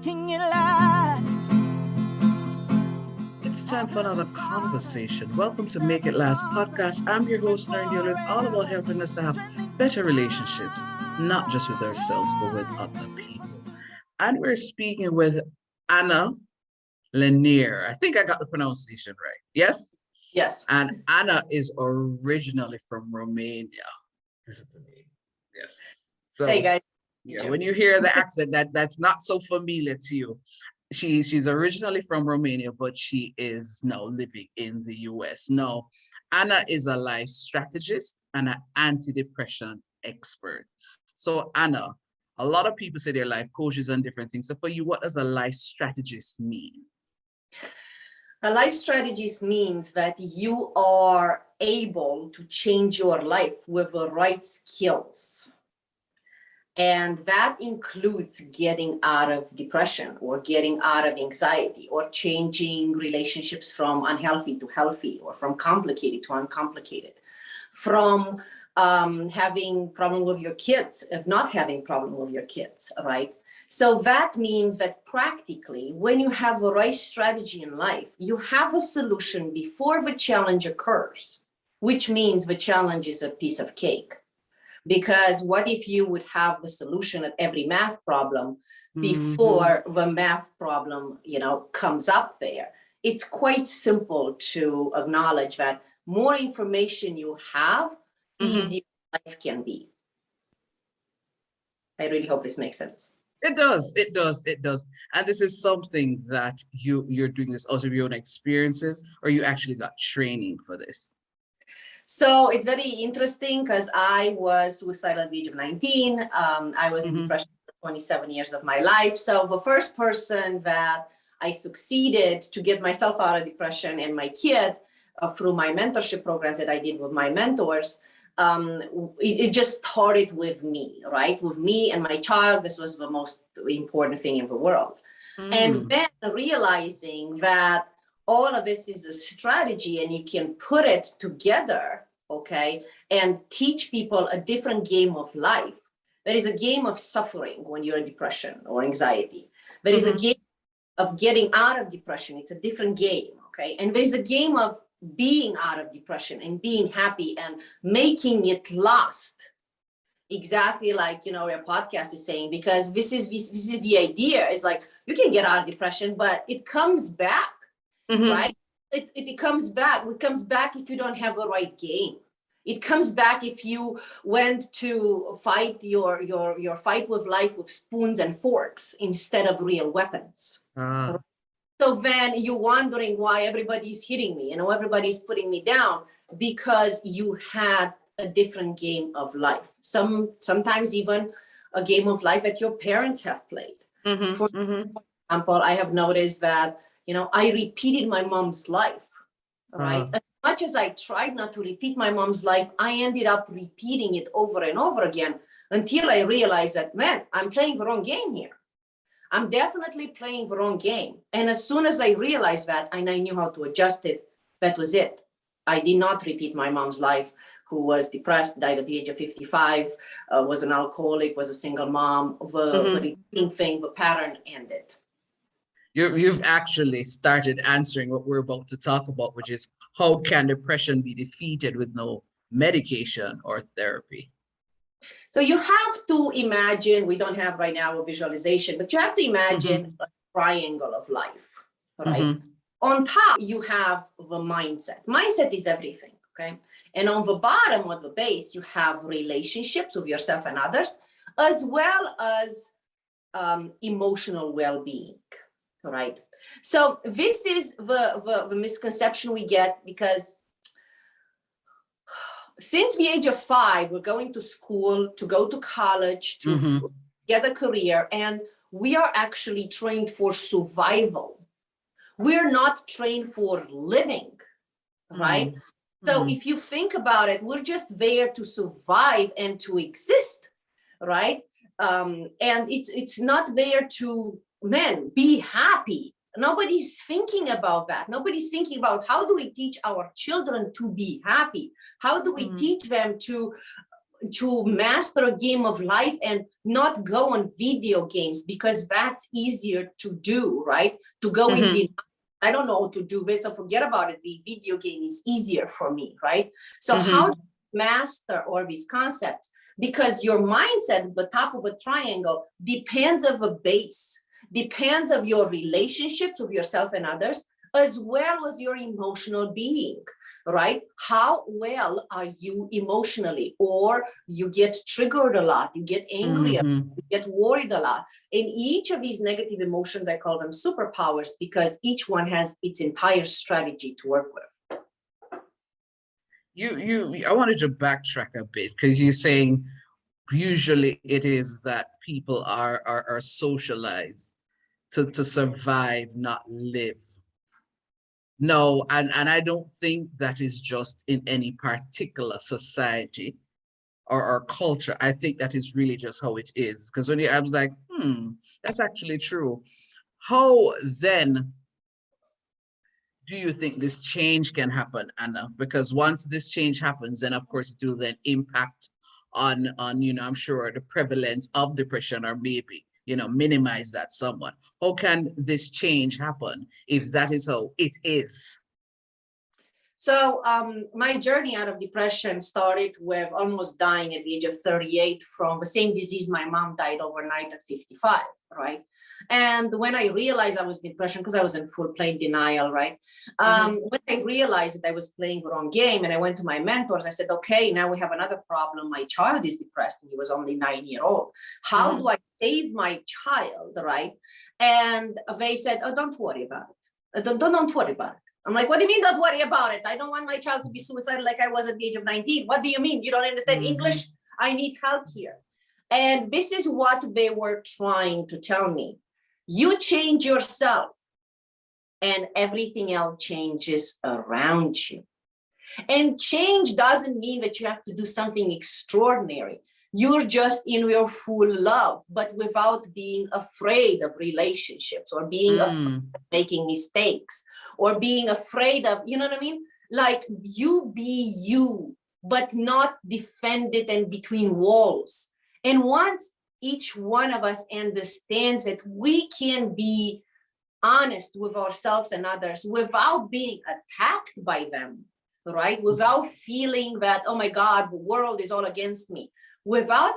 making it last. It's time for another conversation. Welcome to Make It Last podcast. I'm your host, Lennyr. It's all about helping us to have better relationships, not just with ourselves, but with other people. And we're speaking with Anna Lennyr. I think I got the pronunciation right. Yes? Yes. And Anna is originally from Romania. This is the name. Yes. So, hey guys. yeah, when you hear the accent, that's not so familiar to you. She's originally from Romania, but she is now living in the US. Now, Anna is a life strategist and an anti-depression expert. So, Anna, a lot of people say they're life coaches and different things. So, for you, what does a life strategist mean? A life strategist means that you are able to change your life with the right skills. And that includes getting out of depression or getting out of anxiety or changing relationships from unhealthy to healthy or from complicated to uncomplicated, from having problem with your kids, of not having problem with your kids, right? So that means that practically, when you have a right strategy in life, you have a solution before the challenge occurs, which means the challenge is a piece of cake. Because what if you would have the solution at every math problem before the math problem, comes up there? It's quite simple to acknowledge that more information you have, easier life can be. I really hope this makes sense. It does. And this is something that you're doing this out of your own experiences, or you actually got training for this? So it's very interesting because I was suicidal at the age of 19. I was in depression for 27 years of my life. So the first person that I succeeded to get myself out of depression and my kid through my mentorship programs that I did with my mentors, it just started with me, right? With me and my child. This was the most important thing in the world. And then realizing that all of this is a strategy and you can put it together, okay, and teach people a different game of life. There is a game of suffering when you're in depression or anxiety. There is a game of getting out of depression. It's a different game, okay? And there's a game of being out of depression and being happy and making it last. Exactly like, your podcast is saying, because this is the idea. It's like, you can get out of depression, but it comes back, right? It comes back. It comes back if you don't have the right game. It comes back if you went to fight your fight with life with spoons and forks instead of real weapons. So then you're wondering why everybody's hitting me, everybody's putting me down, because you had a different game of life. Sometimes even a game of life that your parents have played. For example, I have noticed that, I repeated my mom's life, right? As much as I tried not to repeat my mom's life, I ended up repeating it over and over again until I realized that, man, I'm playing the wrong game here. I'm definitely playing the wrong game. And as soon as I realized that and I knew how to adjust it, that was it. I did not repeat my mom's life, who was depressed, died at the age of 55, was an alcoholic, was a single mom. The repeating thing, the pattern ended. You've actually started answering what we're about to talk about, which is how can depression be defeated with no medication or therapy? So you have to imagine, we don't have right now a visualization, but you have to imagine a triangle of life, right? On top, you have the mindset. Mindset is everything, okay? And on the bottom or the base, you have relationships with yourself and others, as well as emotional well-being, right? So this is the misconception we get, because since the age of 5, we're going to school, to go to college, to get a career, and we are actually trained for survival. We're not trained for living, right? So if you think about it, we're just there to survive and to exist, right? And it's not there to, be happy. Nobody's thinking about that. Nobody's thinking about how do we teach our children to be happy? How do we teach them to to master a game of life and not go on video games because that's easier to do, right? To go in the, I don't know how to do this, so forget about it. The video game is easier for me, right? So how to master all these concepts? Because your mindset, the top of a triangle, depends of a base, depends of your relationships with yourself and others, as well as your emotional being, right? How well are you emotionally? Or you get triggered a lot, you get angry, you get worried a lot. In each of these negative emotions, I call them superpowers because each one has its entire strategy to work with. I wanted to backtrack a bit because you're saying usually it is that people are socialized to survive, not live. No, and I don't think that is just in any particular society or culture. I think that is really just how it is. Because I was like, that's actually true. How then do you think this change can happen, Anna? Because once this change happens, then of course it will then impact on I'm sure the prevalence of depression, or maybe minimize that somewhat. How can this change happen if that is how it is? So my journey out of depression started with almost dying at the age of 38 from the same disease my mom died overnight at 55, right? And when I realized I was in depression, because I was in full plain denial, right? When I realized that I was playing the wrong game and I went to my mentors, I said, okay, now we have another problem. My child is depressed and he was only 9 years old. How do I save my child, right? And they said, oh, don't worry about it. Don't worry about it. I'm like, what do you mean don't worry about it? I don't want my child to be suicidal like I was at the age of 19. What do you mean? You don't understand English? I need help here. And this is what they were trying to tell me. You change yourself and everything else changes around you. And change doesn't mean that you have to do something extraordinary. You're just in your full love, but without being afraid of relationships or being afraid of making mistakes or being afraid of, you know what I mean? Like you be you, but not defended and between walls. And once each one of us understands that we can be honest with ourselves and others without being attacked by them, right? Without feeling that, oh my God, the world is all against me. Without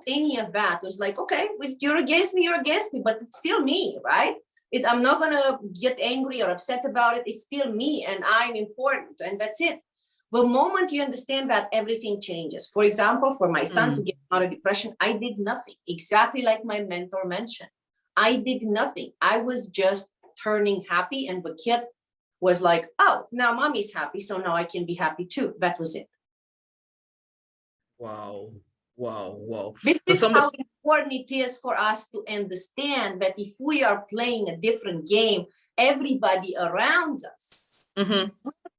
any of that, it was like, okay, you're against me, but it's still me, right? I'm not gonna get angry or upset about it. It's still me and I'm important and that's it. The moment you understand that, everything changes. For example, for my son to get out of depression, I did nothing. Exactly like my mentor mentioned. I did nothing. I was just turning happy and the kid was like, oh, now mommy's happy, so now I can be happy too. That was it. Wow. This is how important it is for us to understand that if we are playing a different game, everybody around us will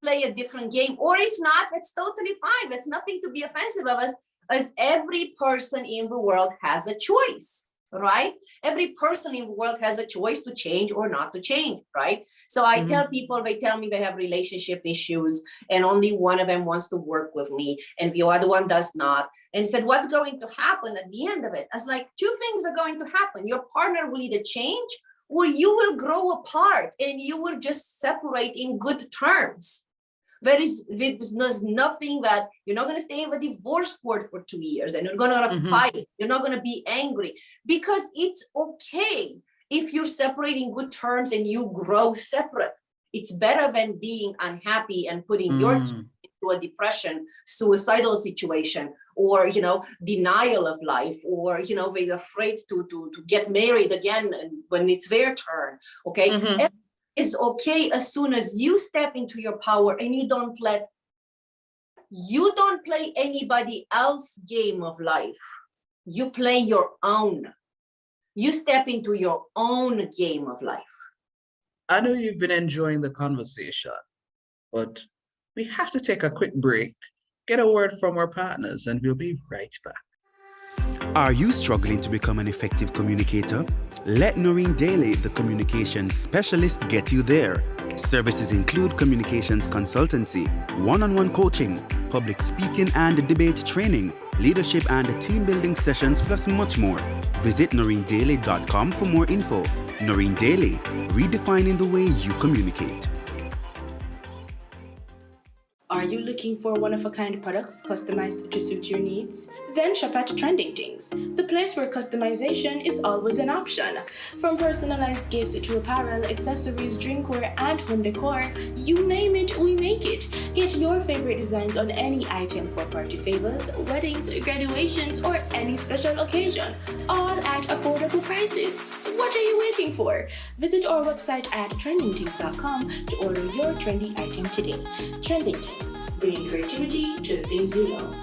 play a different game. Or if not, that's totally fine. That's nothing to be offensive of us, as every person in the world has a choice, right? Every person in the world has a choice to change or not to change, right? So I tell people, they tell me they have relationship issues and only one of them wants to work with me and the other one does not. And said, what's going to happen at the end of it? I was like, two things are going to happen. Your partner will either change or you will grow apart and you will just separate in good terms. There's nothing that you're not going to stay in the divorce court for 2 years and you're going to fight. You're not going to be angry because it's okay if you're separating good terms and you grow separate. It's better than being unhappy and putting your kids into a depression, suicidal situation, or denial of life, or they're afraid to get married again when it's their turn. Okay. Is okay as soon as you step into your power and you don't play anybody else's game of life. You play your own. You step into your own game of life. I know you've been enjoying the conversation, but we have to take a quick break, get a word from our partners, and we'll be right back. Are you struggling to become an effective communicator? Let Noreen Daly, the communications specialist, get you there. Services include communications consultancy, one-on-one coaching, public speaking and debate training, leadership and team building sessions, plus much more. Visit noreendaily.com for more info. Noreen Daily, redefining the way you communicate. Are you looking for one-of-a-kind products customized to suit your needs? Then shop at Trending Things, the place where customization is always an option. From personalized gifts to apparel, accessories, drinkware, and home decor, you name it, we make it. Get your favorite designs on any item for party favors, weddings, graduations, or any special occasion, all at affordable prices. What are you waiting for? Visit our website at trendingthings.com to order your trendy item today. Trending Things, bringing creativity to the things you love.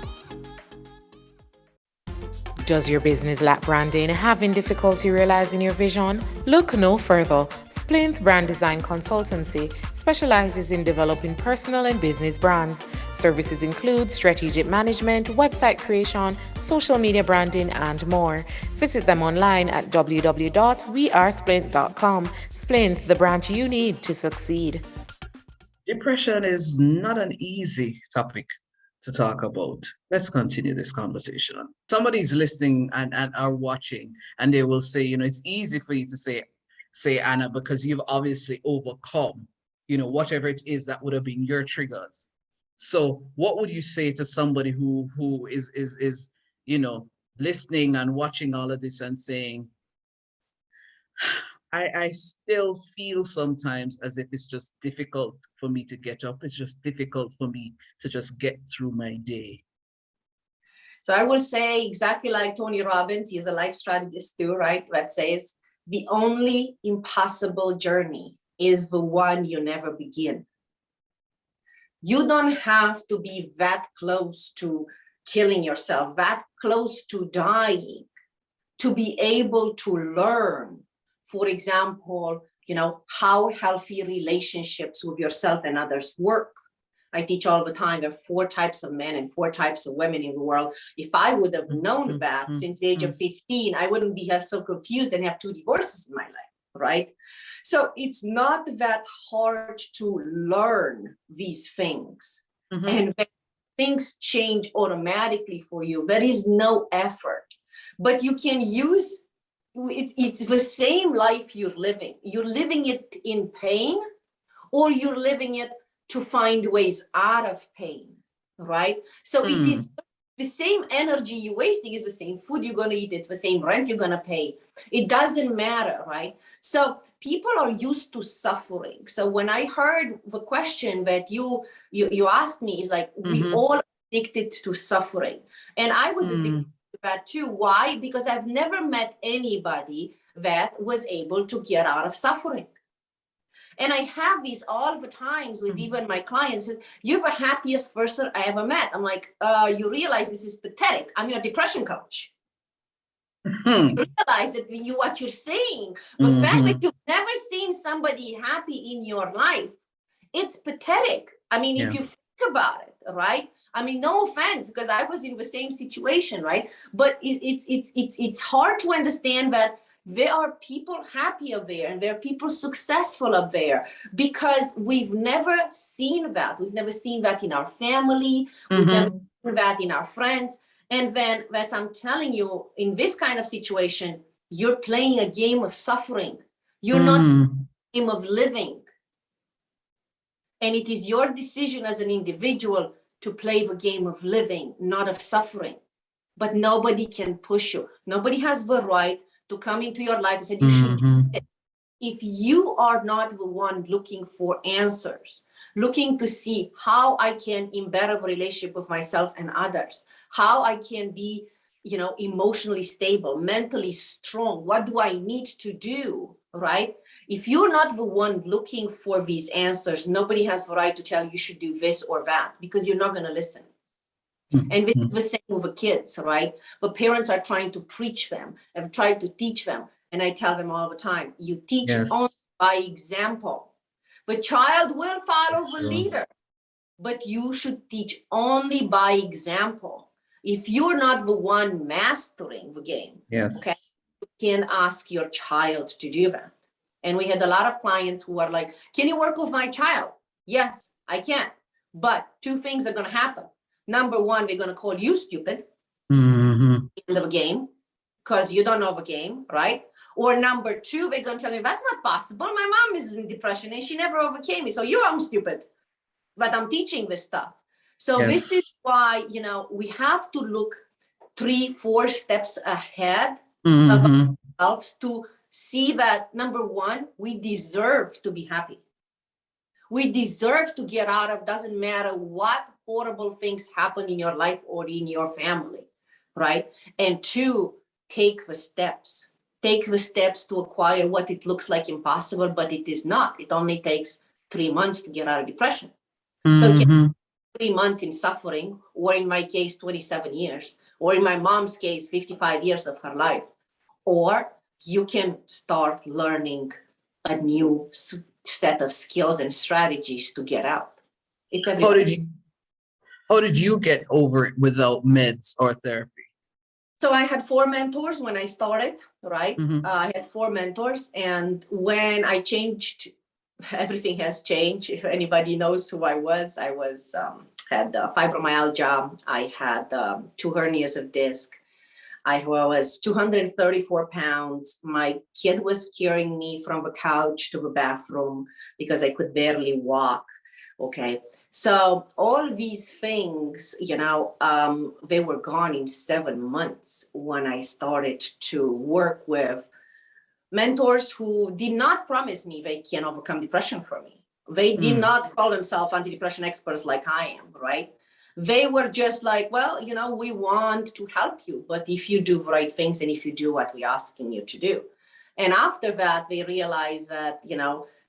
Does your business lack branding? Having difficulty realizing your vision? Look no further. Splint Brand Design Consultancy specializes in developing personal and business brands. Services include strategic management, website creation, social media branding, and more. Visit them online at www.wearesplint.com. Splint, the brand you need to succeed. Depression is not an easy topic to talk about. Let's continue this conversation. Somebody's listening and are watching, and they will say, it's easy for you to say, Anna, because you've obviously overcome, whatever it is that would have been your triggers. So what would you say to somebody who is listening and watching all of this and saying, I still feel sometimes as if it's just difficult for me to get up. It's just difficult for me to just get through my day. So I will say exactly like Tony Robbins, he's a life strategist too, right? That says the only impossible journey is the one you never begin. You don't have to be that close to killing yourself, that close to dying, to be able to learn. For example, how healthy relationships with yourself and others work. I teach all the time, there are 4 types of men and 4 types of women in the world. If I would have known that since the age of 15, I wouldn't be so confused and have 2 divorces in my life, right? So it's not that hard to learn these things. And things change automatically for you. There is no effort, but you can use it's the same life you're living. You're living it in pain, or you're living it to find ways out of pain, right? So it is the same energy you're wasting, is the same food you're going to eat, it's the same rent you're going to pay. It doesn't matter, right? So people are used to suffering. So when I heard the question that you asked me, is like, we all addicted to suffering. And I was addicted that too. Why? Because I've never met anybody that was able to get out of suffering. And I have these all the times with even my clients. You're the happiest person I ever met. I'm like, you realize this is pathetic. I'm your depression coach. You realize that what you're saying, the fact that you've never seen somebody happy in your life, it's pathetic. I mean, if you think about it, right? I mean, no offense, because I was in the same situation, right? But it's hard to understand that there are people happy up there and there are people successful up there, because we've never seen that. We've never seen that in our family. We've never seen that in our friends. And then that I'm telling you, in this kind of situation, you're playing a game of suffering. You're not a game of living. And it is your decision as an individual to play the game of living, not of suffering. But nobody can push you. Nobody has the right to come into your life and say, you should do it. If you are not the one looking for answers, looking to see how I can better the relationship with myself and others, how I can be, emotionally stable, mentally strong, what do I need to do, right? If you're not the one looking for these answers, nobody has the right to tell you should do this or that, because you're not going to listen. And this is the same with the kids, right? The parents are trying to preach them, have tried to teach them. And I tell them all the time, you teach only by example. The child will follow the leader, but you should teach only by example. If you're not the one mastering the game, okay, you can ask your child to do that. And we had a lot of clients who are like, can you work with my child? Yes, I can. But 2 things are going to happen. Number 1, they're going to call you stupid. Mm-hmm. End of a game, because you don't know the game, right? Or number two, they're going to tell me, that's not possible. My mom is in depression and she never overcame it. So I'm stupid, but I'm teaching this stuff. So this is why, we have to look 3-4 steps ahead of ourselves to see that, number one, we deserve to be happy. We deserve to get out of, doesn't matter what horrible things happen in your life or in your family, right? And two, take the steps. Take the steps to acquire what it looks like impossible, but it is not. It only takes 3 months to get out of depression. So get 3 months in suffering, or in my case, 27 years, or in my mom's case, 55 years of her life. Or you can start learning a new set of skills and strategies to get out. It's everybody. How did you get over it without meds or therapy? So I had 4 mentors when I started, right? I had 4 mentors, and when I changed, everything has changed. If anybody knows who I was had fibromyalgia. I had 2 hernias of disc. I was 234 pounds. My kid was carrying me from the couch to the bathroom because I could barely walk. Okay. So all these things, they were gone in 7 months when I started to work with mentors who did not promise me they can overcome depression for me. They did not call themselves antidepressant experts like I am, right? They were just like, well, we want to help you, but if you do the right things and if you do what we're asking you to do. And after that, they realized that,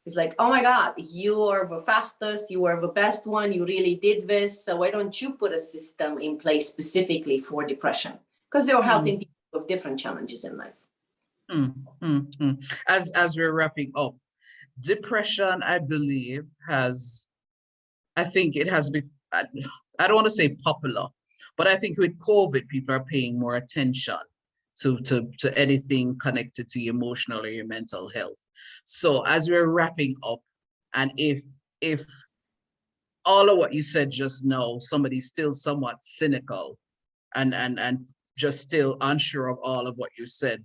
it's like, oh my God, you are the fastest, you are the best one, you really did this. So why don't you put a system in place specifically for depression? Because they were helping people with different challenges in life. As we're wrapping up, depression, I believe, I think it has been, I don't want to say popular, but I think with COVID, people are paying more attention to anything connected to emotional or your mental health. So as we're wrapping up, and if all of what you said just now, somebody's still somewhat cynical and just still unsure of all of what you said,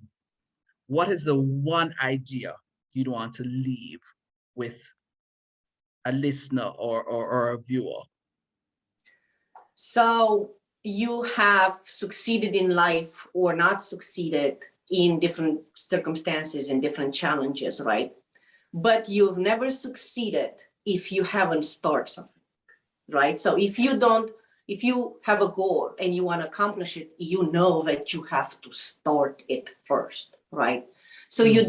what is the one idea you'd want to leave with a listener or a viewer? So you have succeeded in life or not succeeded in different circumstances and different challenges, right? But you've never succeeded if you haven't started something, right? So if you have a goal and you want to accomplish it, you know that you have to start it first, right? So you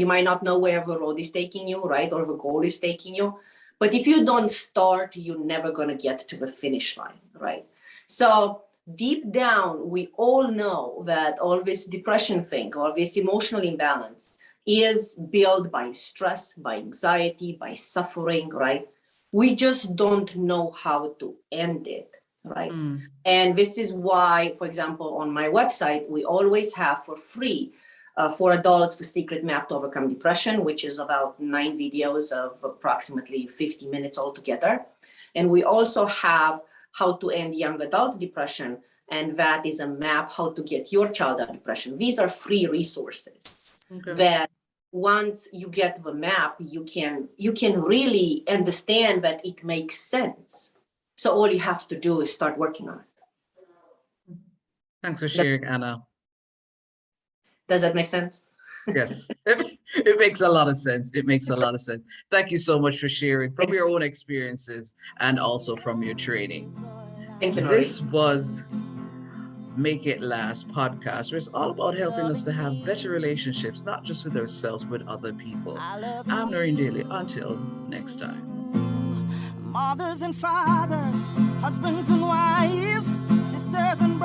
might not know where the road is taking you, right? Or the goal is taking you. But if you don't start, you're never going to get to the finish line, right? So deep down, we all know that all this depression thing, all this emotional imbalance is built by stress, by anxiety, by suffering, right? We just don't know how to end it, right? And this is why, for example, on my website, we always have for free for adults, the secret map to overcome depression, which is about 9 videos of approximately 50 minutes altogether. And we also have how to end young adult depression. And that is a map how to get your child out of depression. These are free resources that once you get the map, you can really understand that it makes sense. So all you have to do is start working on it. Thanks for sharing, Anna. Does that make sense? Yes, it makes a lot of sense. It makes a lot of sense. Thank you so much for sharing from your own experiences and also from your training. Thank you. This was Make It Last podcast, where it's all about helping us to have better relationships, not just with ourselves, but with other people. I'm Noreen Daly. Until next time. Mothers and fathers, husbands and wives, sisters and